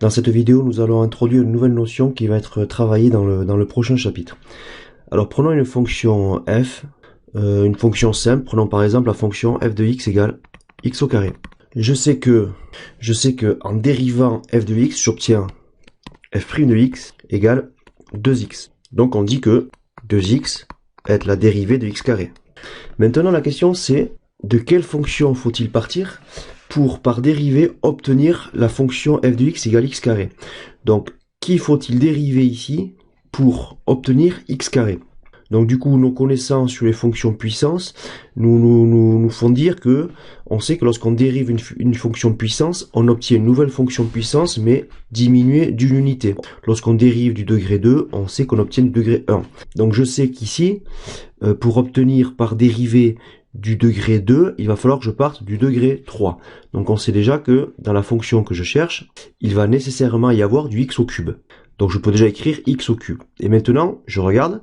Dans cette vidéo, nous allons introduire une nouvelle notion qui va être travaillée dans le prochain chapitre. Alors prenons une fonction f, une fonction simple, prenons par exemple la fonction f de x égale x au carré. Je sais que en dérivant f de x, j'obtiens f' de x égale 2x. Donc on dit que 2x est la dérivée de x carré. Maintenant la question c'est de quelle fonction faut-il partir pour, par dérivée, obtenir la fonction f de x égale x carré. Donc, qui faut-il dériver ici pour obtenir x carré? Donc du coup, nos connaissances sur les fonctions puissance nous font dire que on sait que lorsqu'on dérive une fonction puissance, on obtient une nouvelle fonction puissance, mais diminuée d'une unité. Lorsqu'on dérive du degré 2, on sait qu'on obtient du degré 1. Donc je sais qu'ici, pour obtenir par dérivée du degré 2, il va falloir que je parte du degré 3. Donc on sait déjà que dans la fonction que je cherche, il va nécessairement y avoir du x au cube. Donc je peux déjà écrire x au cube. Et maintenant, je regarde,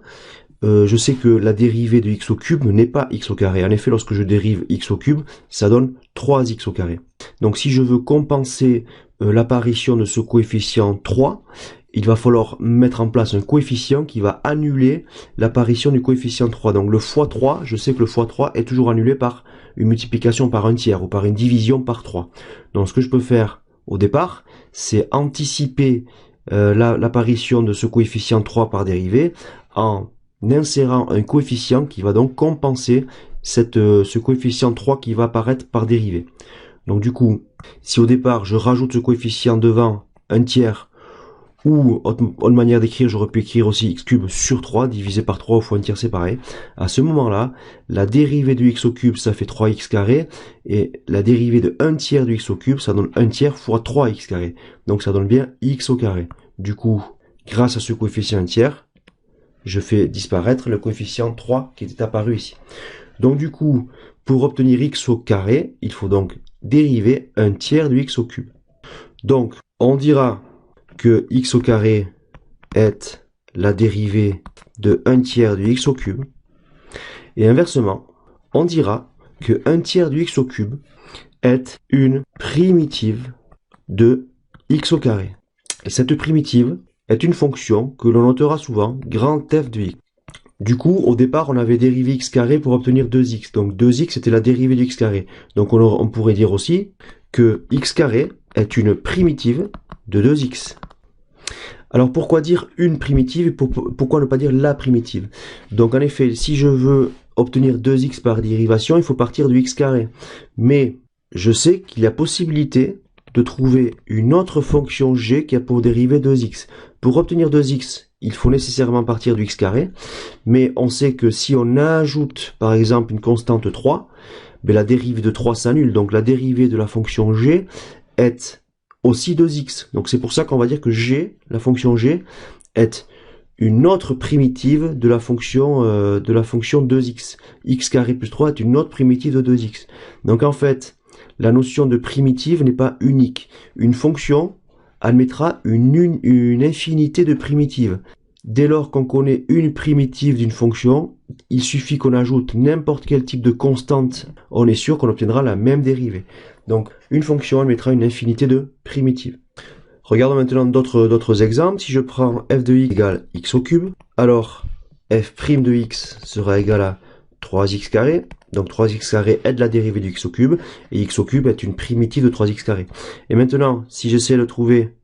je sais que la dérivée de x au cube n'est pas x au carré. En effet, lorsque je dérive x au cube, ça donne 3x au carré. Donc si je veux compenser l'apparition de ce coefficient 3, il va falloir mettre en place un coefficient qui va annuler l'apparition du coefficient 3. Donc le x3, je sais que le x3 est toujours annulé par une multiplication par un tiers ou par une division par 3. Donc ce que je peux faire au départ, c'est anticiper l'apparition de ce coefficient 3 par dérivée en insérant un coefficient qui va donc compenser ce coefficient 3 qui va apparaître par dérivée. Donc du coup, si au départ je rajoute ce coefficient devant un tiers, ou autre manière d'écrire, j'aurais pu écrire aussi x cube sur 3 divisé par 3 fois un tiers, c'est pareil. À ce moment-là, la dérivée de x au cube, ça fait 3x carré, et la dérivée de 1 tiers de x au cube, ça donne 1 tiers fois 3x carré. Donc ça donne bien x au carré. Du coup, grâce à ce coefficient 1 tiers, je fais disparaître le coefficient 3 qui était apparu ici. Donc du coup, pour obtenir x au carré, il faut donc dériver 1 tiers de x au cube. Donc, on dira que x au carré est la dérivée de 1 tiers de x au cube. Et inversement, on dira que 1 tiers de x au cube est une primitive de x au carré. Et cette primitive est une fonction que l'on notera souvent grand f de x. Du coup, au départ, on avait dérivé x carré pour obtenir 2x. Donc 2x était la dérivée de x carré. Donc on pourrait dire aussi que x carré est une primitive de 2x. Alors pourquoi dire une primitive et pourquoi ne pas dire la primitive? Donc en effet, si je veux obtenir 2x par dérivation, il faut partir du x carré. Mais je sais qu'il y a possibilité de trouver une autre fonction g qui a pour dérivée 2x. Pour obtenir 2x, il faut nécessairement partir du x carré, mais on sait que si on ajoute par exemple une constante 3, ben la dérivée de 3 s'annule, donc la dérivée de la fonction g est aussi 2x. Donc c'est pour ça qu'on va dire que g, la fonction g, est une autre primitive de la fonction 2x. x carré plus 3 est une autre primitive de 2x. Donc en fait, la notion de primitive n'est pas unique. Une fonction admettra une infinité de primitives. Dès lors qu'on connaît une primitive d'une fonction, il suffit qu'on ajoute n'importe quel type de constante, on est sûr qu'on obtiendra la même dérivée. Donc une fonction admettra une infinité de primitives. Regardons maintenant d'autres exemples. Si je prends f de x égale x au cube, alors f' de x sera égal à 3x carré. Donc 3x carré est de la dérivée du x au cube, et x au cube est une primitive de 3x carré. Et maintenant, si j'essaie de trouver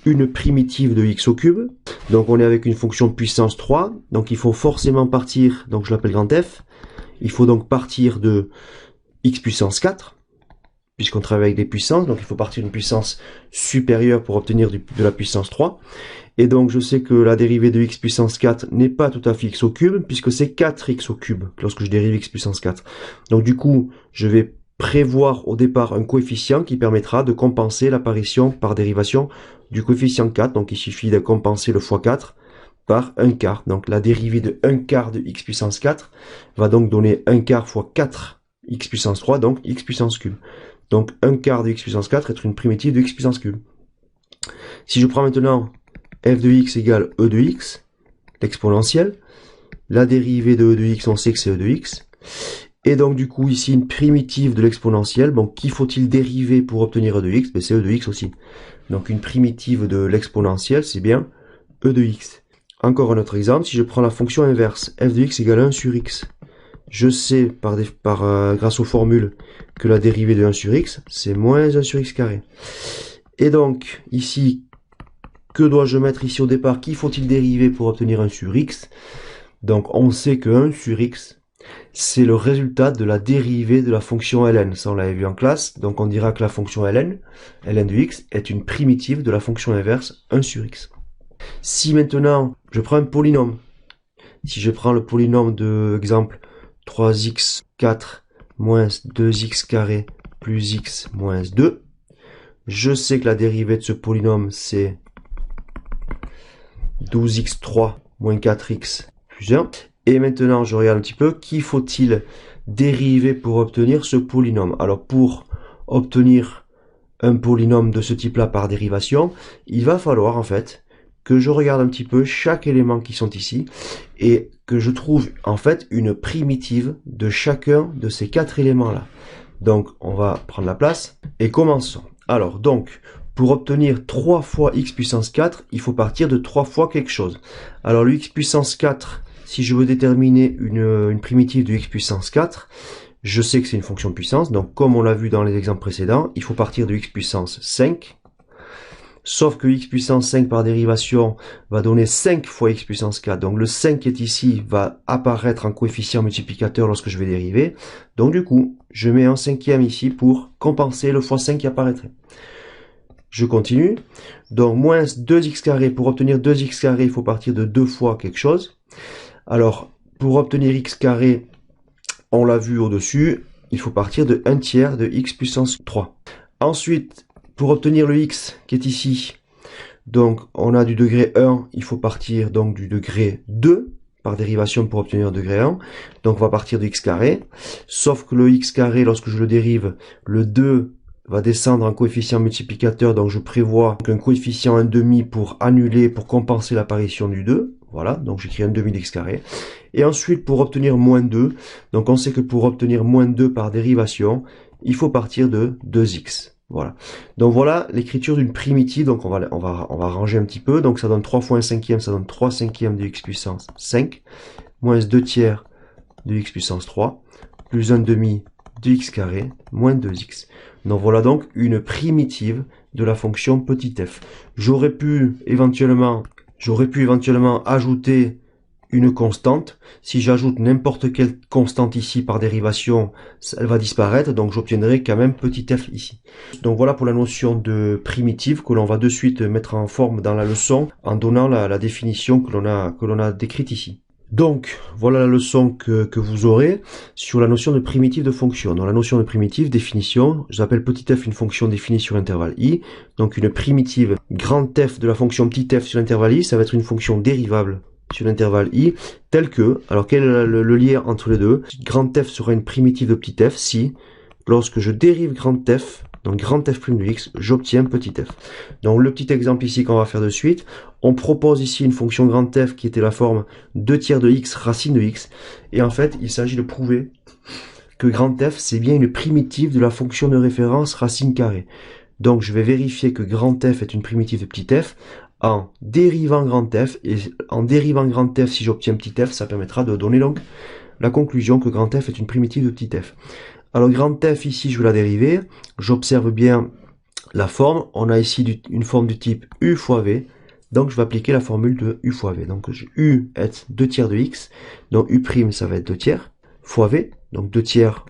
une primitive de x au cube, donc on est avec une fonction puissance 3, donc il faut forcément partir, donc je l'appelle grand f, il faut donc partir de x puissance 4, puisqu'on travaille avec des puissances, donc il faut partir d'une puissance supérieure pour obtenir de la puissance 3. Et donc je sais que la dérivée de x puissance 4 n'est pas tout à fait x au cube, puisque c'est 4x au cube lorsque je dérive x puissance 4. Donc du coup, je vais prévoir au départ un coefficient qui permettra de compenser l'apparition par dérivation du coefficient 4. Donc il suffit de compenser le x4 par 1 quart. Donc la dérivée de 1 quart de x puissance 4 va donc donner 1 quart fois 4 x puissance 3, donc x puissance cube. Donc 1 quart de x puissance 4 est une primitive de x puissance cube. Si je prends maintenant f de x égale e de x, l'exponentielle, la dérivée de e de x, on sait que c'est e de x, Et donc du coup ici une primitive de l'exponentielle. Donc qui faut-il dériver pour obtenir e de x? C'est e de x aussi. Donc une primitive de l'exponentielle, c'est bien e de x. Encore un autre exemple, si je prends la fonction inverse, f de x égale 1 sur x. Je sais grâce aux formules que la dérivée de 1 sur x, c'est moins 1 sur x carré. Et donc ici, que dois-je mettre ici au départ? Qui faut-il dériver pour obtenir 1 sur x? Donc on sait que 1 sur x, c'est le résultat de la dérivée de la fonction ln. Ça, on l'avait vu en classe. Donc, on dira que la fonction ln de x, est une primitive de la fonction inverse 1 sur x. Si maintenant, je prends un polynôme, si je prends le polynôme de, exemple, 3x4 moins 2x carré plus x moins 2, je sais que la dérivée de ce polynôme, c'est 12x3 moins 4x plus 1. Et maintenant, je regarde un petit peu, qui faut-il dériver pour obtenir ce polynôme? Alors, pour obtenir un polynôme de ce type-là par dérivation, il va falloir, en fait, que je regarde un petit peu chaque élément qui sont ici et que je trouve, en fait, une primitive de chacun de ces 4 éléments-là. Donc, on va prendre la place et commençons. Alors, donc, pour obtenir 3 fois x puissance 4, il faut partir de 3 fois quelque chose. Alors, le x puissance 4... Si je veux déterminer une primitive de x puissance 4, je sais que c'est une fonction puissance. Donc, comme on l'a vu dans les exemples précédents, il faut partir de x puissance 5. Sauf que x puissance 5 par dérivation va donner 5 fois x puissance 4. Donc, le 5 qui est ici va apparaître en coefficient multiplicateur lorsque je vais dériver. Donc, du coup, je mets un cinquième ici pour compenser le fois 5 qui apparaîtrait. Je continue. Donc, moins 2x carré. Pour obtenir 2x carré, il faut partir de 2 fois quelque chose. Alors, pour obtenir x carré, on l'a vu au-dessus, il faut partir de 1 tiers de x puissance 3. Ensuite, pour obtenir le x qui est ici, donc on a du degré 1, il faut partir donc du degré 2, par dérivation pour obtenir le degré 1. Donc on va partir de x carré, sauf que le x carré, lorsque je le dérive, le 2 va descendre en coefficient multiplicateur, donc je prévois un coefficient 1,5 pour annuler, pour compenser l'apparition du 2. Voilà, donc j'écris 1,5 d'x carré. Et ensuite, pour obtenir moins 2, donc on sait que pour obtenir moins 2 par dérivation, il faut partir de 2x. Voilà. Donc voilà l'écriture d'une primitive, donc on va ranger un petit peu. Donc ça donne 3 fois 1 cinquième, ça donne 3 cinquièmes de x puissance 5, moins 2 tiers de x puissance 3, plus 1,5 de x carré, moins 2x. Donc voilà donc une primitive de la fonction petit f. J'aurais pu éventuellement ajouter une constante. Si j'ajoute n'importe quelle constante ici par dérivation, elle va disparaître, donc j'obtiendrai quand même petit f ici. Donc voilà pour la notion de primitive que l'on va de suite mettre en forme dans la leçon en donnant la définition que l'on a décrite ici. Donc, voilà la leçon que vous aurez sur la notion de primitive de fonction. Dans la notion de primitive, définition, j'appelle petit f une fonction définie sur l'intervalle i. Donc une primitive grand f de la fonction petit f sur l'intervalle i, ça va être une fonction dérivable sur l'intervalle i, telle que, alors quel est le lien entre les deux? Grand f sera une primitive de petit f si, lorsque je dérive grand f, donc grand f' de x, j'obtiens petit f. Donc le petit exemple ici qu'on va faire de suite, on propose ici une fonction grand f qui était la forme 2 tiers de x racine de x, et en fait il s'agit de prouver que grand f c'est bien une primitive de la fonction de référence racine carrée. Donc je vais vérifier que grand f est une primitive de petit f en dérivant grand f, et en dérivant grand f si j'obtiens petit f, ça permettra de donner donc la conclusion que grand f est une primitive de petit f. Alors grand f ici je vais la dériver, j'observe bien la forme, on a ici une forme du type u fois v, donc je vais appliquer la formule de u fois v. Donc u est 2 tiers de x, donc u' ça va être 2 tiers, fois v, donc 2 tiers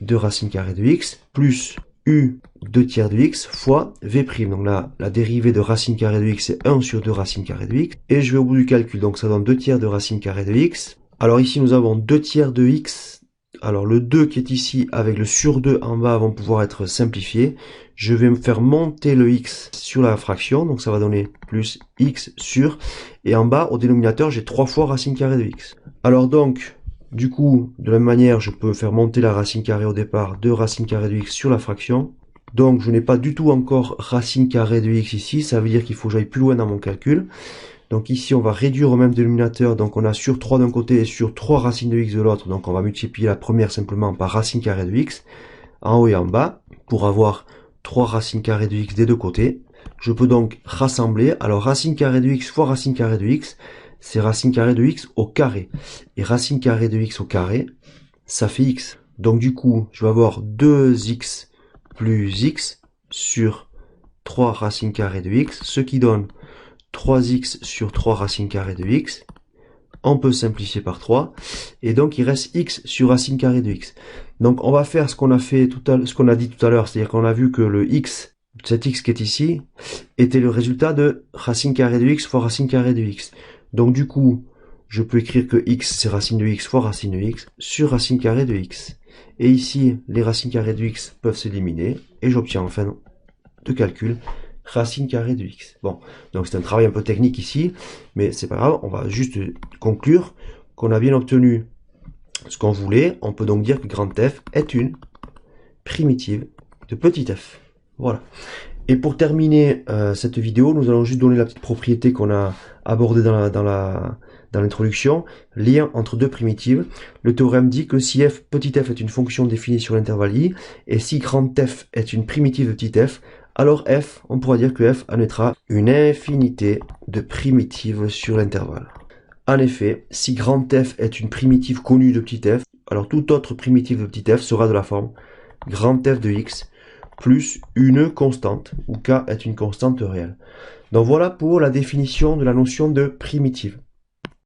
de racine carrée de x, plus u 2 tiers de x fois v'. Donc là, la dérivée de racine carrée de x c'est 1 sur 2 racine carrée de x, et je vais au bout du calcul, donc ça donne 2 tiers de racine carrée de x. Alors ici nous avons 2 tiers de x. Alors le 2 qui est ici avec le sur 2 en bas vont pouvoir être simplifiés. Je vais me faire monter le x sur la fraction, donc ça va donner plus x sur, et en bas au dénominateur j'ai 3 fois racine carrée de x. Alors donc, du coup, de la même manière, je peux faire monter la racine carrée au départ de racine carrée de x sur la fraction. Donc je n'ai pas du tout encore racine carrée de x ici, ça veut dire qu'il faut que j'aille plus loin dans mon calcul. Donc ici, on va réduire au même dénominateur. Donc on a sur 3 d'un côté et sur 3 racines de x de l'autre. Donc on va multiplier la première simplement par racine carrée de x, en haut et en bas, pour avoir 3 racines carrées de x des deux côtés. Je peux donc rassembler. Alors racine carrée de x fois racine carrée de x, c'est racine carrée de x au carré. Et racine carrée de x au carré, ça fait x. Donc du coup, je vais avoir 2x plus x sur 3 racines carrées de x, ce qui donne 3x sur 3 racines carrées de x. On peut simplifier par 3. Et donc il reste x sur racine carrée de x. Donc on va faire ce qu'on a fait ce qu'on a dit tout à l'heure, c'est-à-dire qu'on a vu que le x, cet x qui est ici, était le résultat de racine carrée de x fois racine carrée de x. Donc du coup, je peux écrire que x c'est racine de x fois racine de x sur racine carrée de x. Et ici, les racines carrées de x peuvent s'éliminer, et j'obtiens en fin de calcul racine carrée de x. Bon, donc c'est un travail un peu technique ici, mais c'est pas grave, on va juste conclure qu'on a bien obtenu ce qu'on voulait. On peut donc dire que grand F est une primitive de petit f. Voilà. Et pour terminer cette vidéo, nous allons juste donner la petite propriété qu'on a abordée dans l'introduction, lien entre deux primitives. Le théorème dit que si f petit f est une fonction définie sur l'intervalle i, et si grand f est une primitive de petit f, alors f, on pourra dire que f admettra une infinité de primitives sur l'intervalle. En effet, si grand f est une primitive connue de petit f, alors toute autre primitive de petit f sera de la forme grand f de x plus une constante, où k est une constante réelle. Donc voilà pour la définition de la notion de primitive.